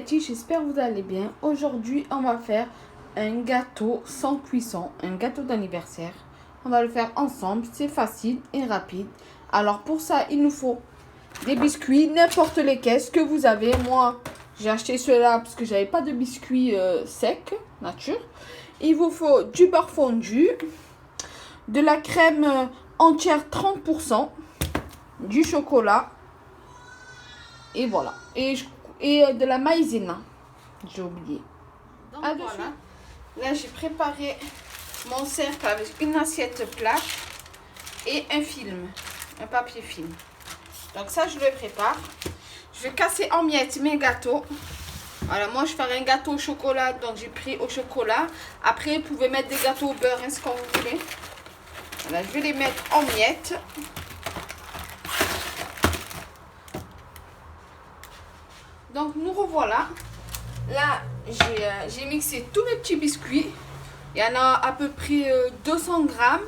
petits, j'espère que vous allez bien. Aujourd'hui, on va faire un gâteau sans cuisson, un gâteau d'anniversaire. On va le faire ensemble, c'est facile et rapide. Alors pour ça, il nous faut des biscuits, n'importe lesquels, ce que vous avez. Moi, j'ai acheté ceux-là parce que j'avais pas de biscuits secs, nature. Il vous faut du beurre fondu, de la crème entière 30%, du chocolat et voilà. Et de la maïzena, j'ai oublié. Donc voilà, là j'ai préparé mon cercle avec une assiette plate et un film, un papier film. Donc ça je le prépare. Je vais casser en miettes mes gâteaux. Voilà, moi je ferai un gâteau au chocolat, donc j'ai pris au chocolat. Après vous pouvez mettre des gâteaux au beurre, hein, ce que vous voulez. Voilà, je vais les mettre en miettes. Donc nous revoilà. Là j'ai mixé tous mes petits biscuits. Il y en a à peu près 200 grammes.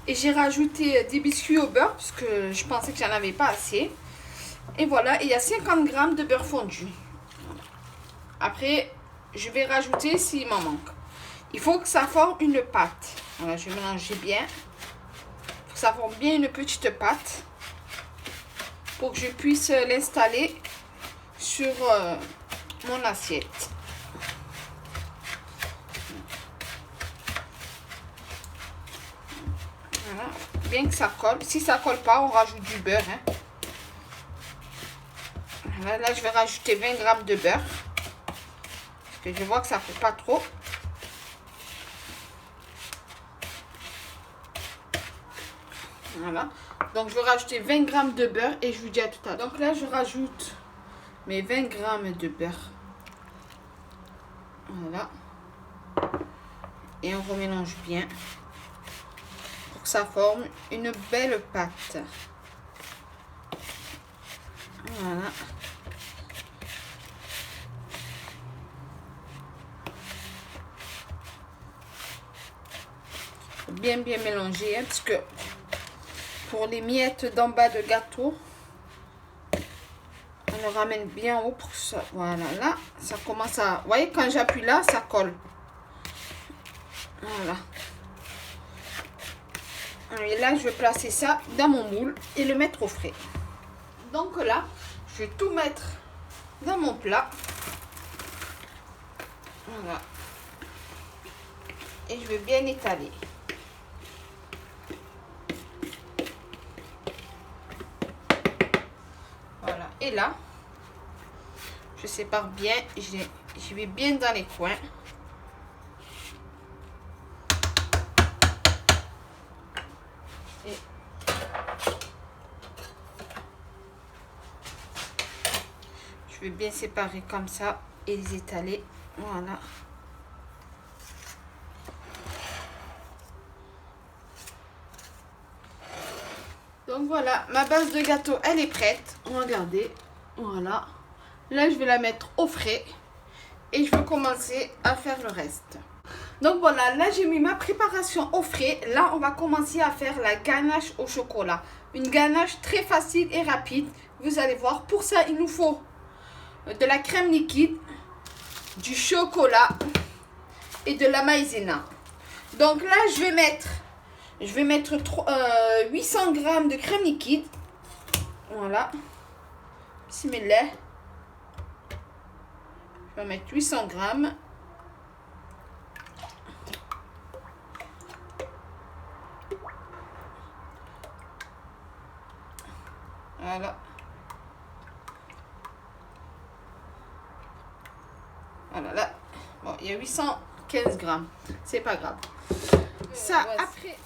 Et j'ai rajouté des biscuits au beurre parce que je pensais que j'en avais pas assez. Et voilà, il y a 50 grammes de beurre fondu. Après, je vais rajouter s'il m'en manque. Il faut que ça forme une pâte. Voilà, je vais mélanger bien. Il faut que ça forme bien une petite pâte pour que je puisse l'installer sur mon assiette. Voilà, bien que ça colle. Si ça colle pas, on rajoute du beurre. Hein. Voilà, là, je vais rajouter 20 grammes de beurre. Parce que je vois que ça ne fait pas trop. Voilà. Donc, je vais rajouter 20 grammes de beurre et je vous dis à tout à l'heure. Donc là, je rajoute mes 20 grammes de beurre. Voilà. Et on remélange bien pour que ça forme une belle pâte. Voilà. Bien mélanger, hein, parce que pour les miettes d'en bas de gâteau, on le ramène bien haut pour ça. Voilà, là, ça commence à... Vous voyez, quand j'appuie là, ça colle. Voilà. Et là, je vais placer ça dans mon moule et le mettre au frais. Donc là, je vais tout mettre dans mon plat. Voilà. Et je vais bien étaler. Voilà. Et là, je sépare bien. Je vais bien dans les coins. Et je vais bien séparer comme ça et les étaler. Voilà. Donc voilà, ma base de gâteau, elle est prête. Regardez, voilà. Là, je vais la mettre au frais et je vais commencer à faire le reste. Donc voilà, là, j'ai mis ma préparation au frais. Là, on va commencer à faire la ganache au chocolat. Une ganache très facile et rapide. Vous allez voir, pour ça, il nous faut de la crème liquide, du chocolat et de la maïzena. Donc là, je vais mettre 800 grammes de crème liquide. Voilà. Bismillah. Je vais mettre 800 grammes. Voilà. Voilà, là. Bon, il y a 815 grammes. C'est pas grave. Ça, ouais, après...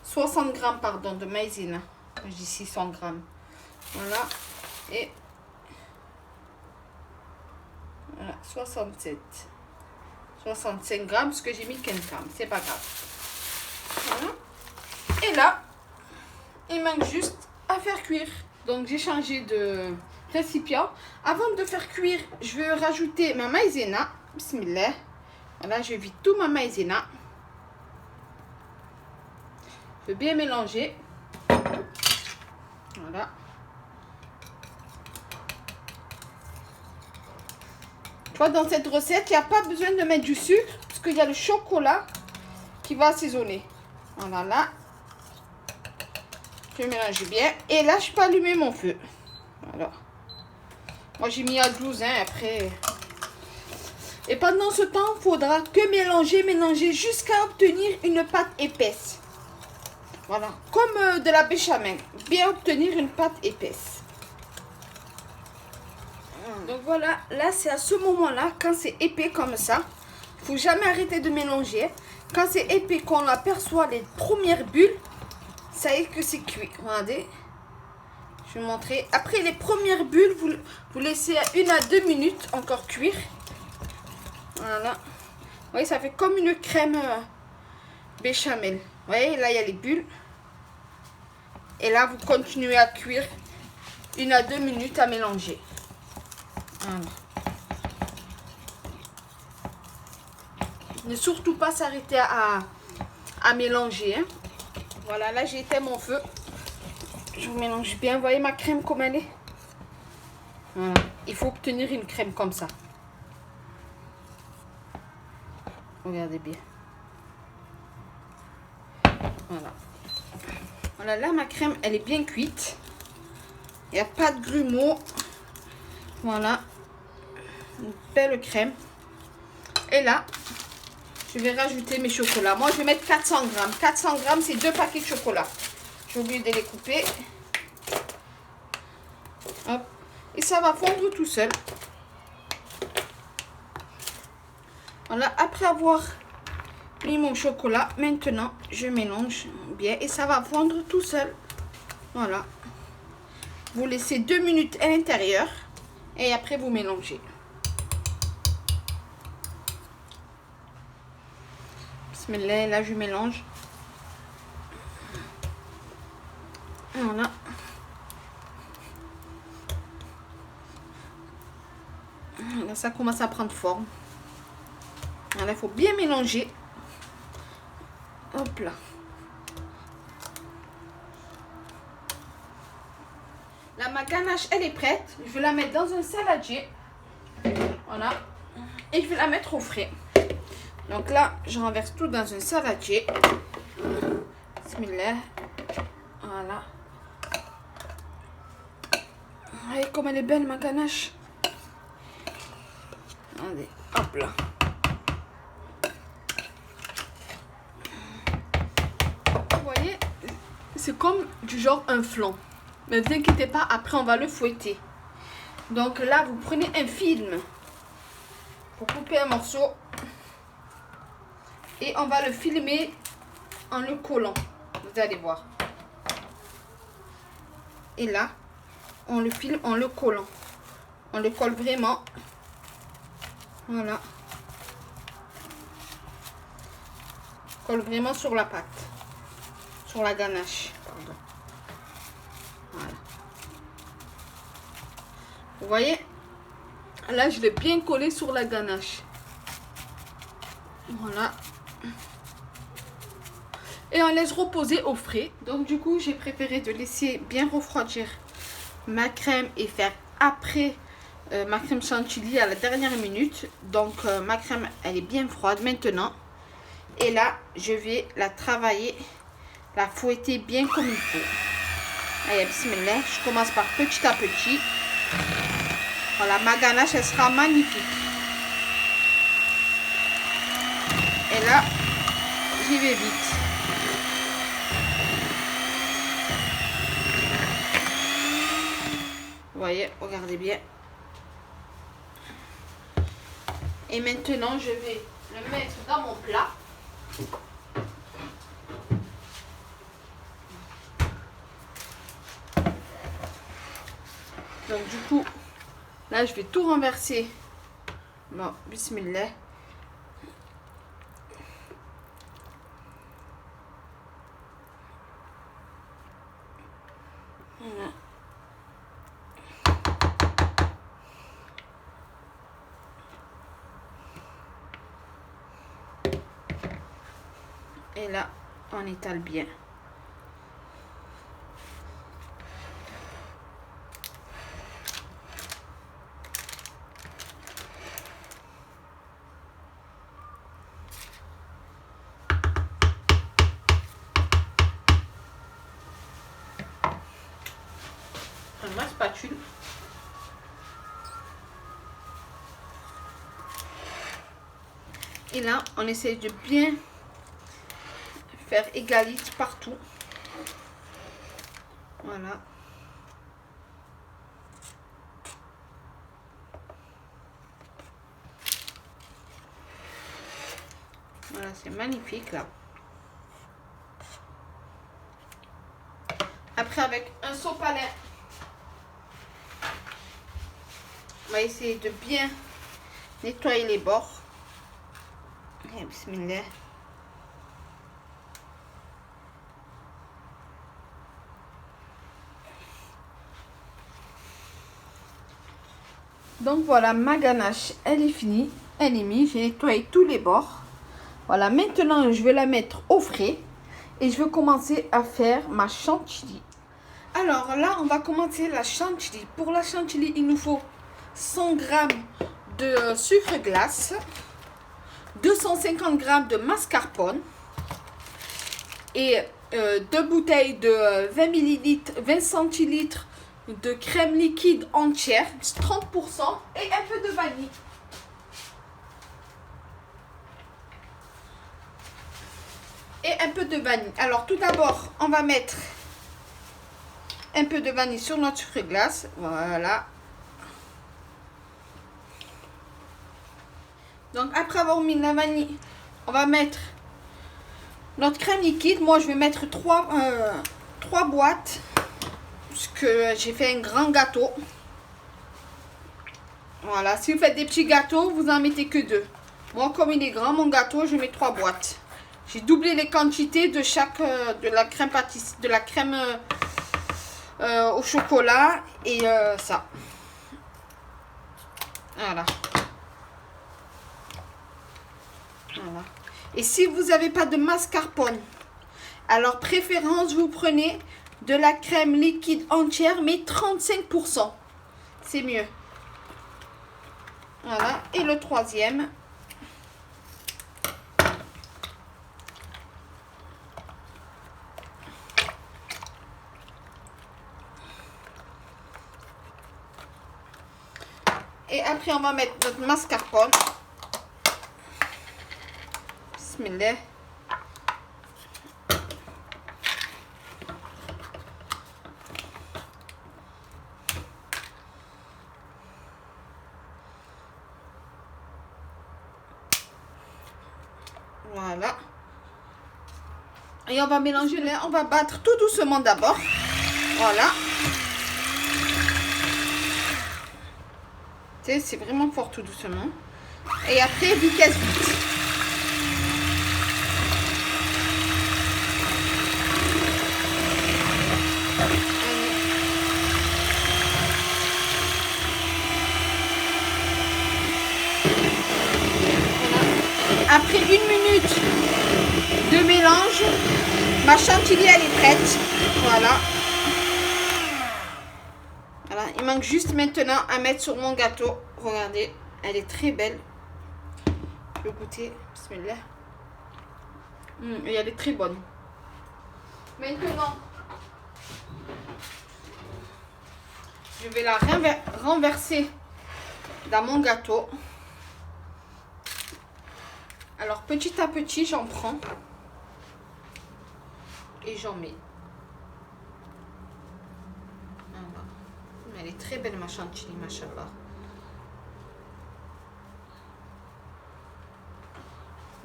60 grammes, pardon, de maïzena. Je dis 600 grammes. Voilà. Et... Voilà, 65 grammes, parce que j'ai mis 15 grammes. C'est pas grave. Voilà. Et là, il manque juste à faire cuire. Donc, j'ai changé de récipient. Avant de faire cuire, je vais rajouter ma maïzena. Bismillah. Voilà, je vide tout ma maïzena. Je vais bien mélanger. Voilà. vois, dans cette recette, il n'y a pas besoin de mettre du sucre parce qu'il y a le chocolat qui va assaisonner. Voilà, là. Je mélange bien. Et là, je peux allumer mon feu. Voilà. Moi, j'ai mis à 12, hein, après. Et pendant ce temps, il faudra que mélanger jusqu'à obtenir une pâte épaisse. Voilà, comme de la béchamel. Bien obtenir une pâte épaisse. Donc voilà, là c'est à ce moment-là, quand c'est épais comme ça, il ne faut jamais arrêter de mélanger. Quand c'est épais, qu'on aperçoit les premières bulles, ça y est que c'est cuit. Regardez, je vais vous montrer. Après les premières bulles, vous laissez 1 à 2 minutes encore cuire. Voilà. Vous voyez, ça fait comme une crème béchamel. Vous voyez, là il y a les bulles. Et là, vous continuez à cuire 1 à 2 minutes à mélanger. Voilà. Ne surtout pas s'arrêter à mélanger. Hein. Voilà, là j'ai éteint mon feu. Je vous mélange bien. Vous voyez ma crème comme elle est? Voilà. Il faut obtenir une crème comme ça. Regardez bien. Voilà. Voilà, là ma crème, elle est bien cuite. Il n'y a pas de grumeaux. Voilà. Une belle crème. Et là, je vais rajouter mes chocolats. Moi, je vais mettre 400 grammes. 400 grammes, c'est 2 paquets de chocolat. J'ai oublié de les couper. Hop. Et ça va fondre tout seul. Voilà, après avoir mis mon chocolat, maintenant, je mélange bien. Et ça va fondre tout seul. Voilà. Vous laissez 2 minutes à l'intérieur. Et après, vous mélangez. Bismillah, là, je mélange. Voilà. Là, ça commence à prendre forme. Voilà, il faut bien mélanger. Hop là. Là, ma ganache, elle est prête. Je vais la mettre dans un saladier. Voilà. Et je vais la mettre au frais. Donc là, je renverse tout dans un saladier. Bismillah. Voilà. Vous voyez comme elle est belle, ma ganache. Allez, hop là. Vous voyez, c'est comme du genre un flan. Mais ne vous inquiétez pas, après on va le fouetter. Donc là, vous prenez un film pour couper un morceau. Et on va le filmer en le collant. Vous allez voir. Et là, on le filme en le collant. On le colle vraiment. Voilà. Colle vraiment sur la pâte. Sur la ganache. Pardon. Voilà. Vous voyez? Là, je l'ai bien collé sur la ganache. Voilà. Et on laisse reposer au frais. Donc du coup, j'ai préféré de laisser bien refroidir ma crème et faire après ma crème chantilly à la dernière minute. Donc ma crème, elle est bien froide maintenant. Et là, je vais la travailler, la fouetter bien comme il faut. Allez, bismillah. Je commence par petit à petit. Voilà, ma ganache, elle sera magnifique. Et là, j'y vais vite. Vous voyez, regardez bien. Et maintenant, je vais le mettre dans mon plat. Donc du coup, là, je vais tout renverser. Bon, bismillah. Voilà. Et là, on étale bien. ma spatule. Et là, on essaie de bien faire égalite partout. Voilà. Voilà, c'est magnifique là. Après, avec un sopalin, on va essayer de bien nettoyer les bords. Et bismillah. Donc voilà, ma ganache, elle est finie. Elle est mise. J'ai nettoyé tous les bords. Voilà, maintenant, je vais la mettre au frais. Et je vais commencer à faire ma chantilly. Alors là, on va commencer la chantilly. Pour la chantilly, il nous faut 100 g de sucre glace, 250 g de mascarpone et 2 bouteilles de 20 ml, 20 centilitres de crème liquide entière, 30% et un peu de vanille. Et un peu de vanille. Alors tout d'abord, on va mettre un peu de vanille sur notre sucre glace. Voilà. Donc après avoir mis la vanille, on va mettre notre crème liquide. Moi je vais mettre 3 boîtes. Parce que j'ai fait un grand gâteau. Voilà. Si vous faites des petits gâteaux, vous en mettez que 2. Moi comme il est grand mon gâteau, je mets 3 boîtes. J'ai doublé les quantités de chaque de la crème pâtissière, de la crème au chocolat et ça. Voilà. Voilà. Et si vous n'avez pas de mascarpone, alors préférence, vous prenez de la crème liquide entière, mais 35%. C'est mieux. Voilà. Et le troisième. Et après, on va mettre notre mascarpone. Bismillah. Voilà. Et on va mélanger là. On va battre tout doucement d'abord. Voilà. C'est vraiment fort tout doucement. Et après, vitesse vite. Après 1 minute de mélange, ma chantilly elle est prête. Voilà. Voilà, il manque juste maintenant à mettre sur mon gâteau. Regardez, elle est très belle. Je vais goûter. Bismillah. Et elle est très bonne. Maintenant, je vais la renverser dans mon gâteau. Alors petit à petit, j'en prends et j'en mets. Voilà. Elle est très belle ma chantilly, machallah.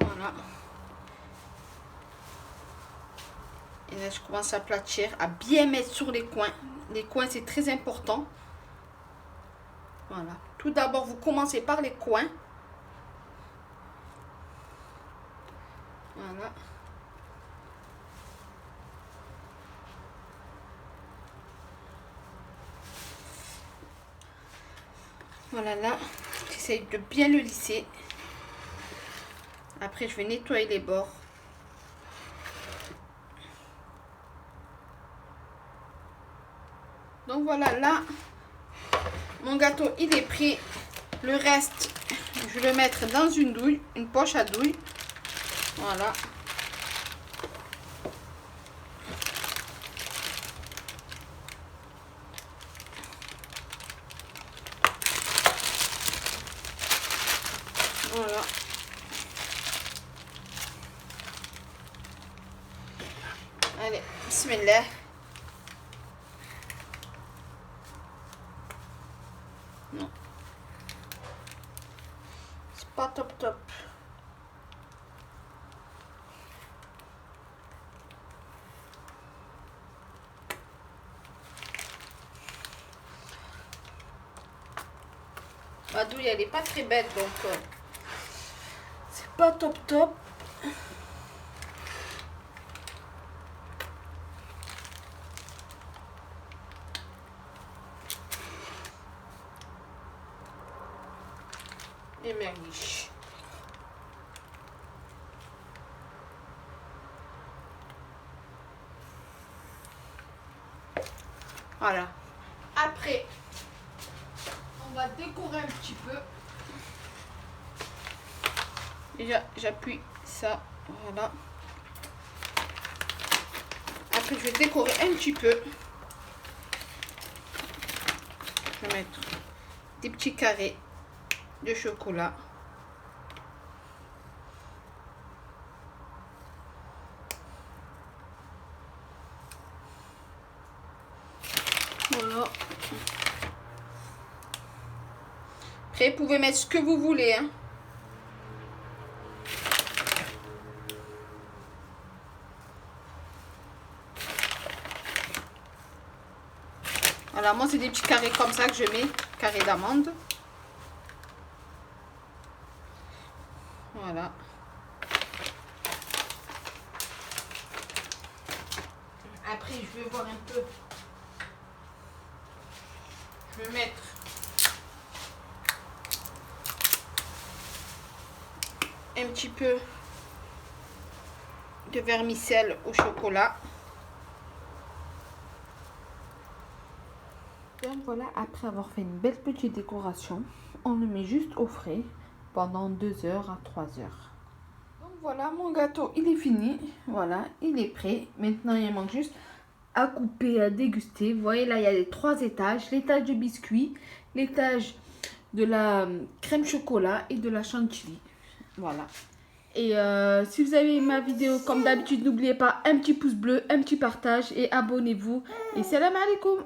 Voilà. Et là, je commence à aplatir, à bien mettre sur les coins. Les coins, c'est très important. Voilà. Tout d'abord, vous commencez par les coins. Voilà. Voilà là, j'essaye de bien le lisser. Après, je vais nettoyer les bords. Donc voilà, là, mon gâteau, il est pris. Le reste, je vais le mettre dans une douille, une poche à douille. Voilà. Voilà. Allez, bismillah. Non. C'est pas top top. Ma douille, elle est pas très belle, donc c'est pas top top. Et merguiche. Voilà. Après, on va décorer un petit peu. Déjà, j'appuie ça. Voilà. Après, je vais décorer un petit peu. Je vais mettre des petits carrés de chocolat. Voilà. Après, vous pouvez mettre ce que vous voulez, hein. Voilà, moi c'est des petits carrés comme ça que je mets, carrés d'amandes. Voilà. Après, je vais voir un peu. Je vais mettre un petit peu de vermicelle au chocolat. Donc voilà, après avoir fait une belle petite décoration, on le met juste au frais pendant 2 heures à 3 heures. Donc voilà, mon gâteau, il est fini. Voilà, il est prêt. Maintenant, il manque juste à couper, à déguster. Vous voyez, là, il y a les 3 étages. L'étage de biscuits, l'étage de la crème chocolat et de la chantilly. Voilà. Et si vous avez aimé ma vidéo, comme d'habitude, n'oubliez pas un petit pouce bleu, un petit partage et abonnez-vous. Et salam alaikum.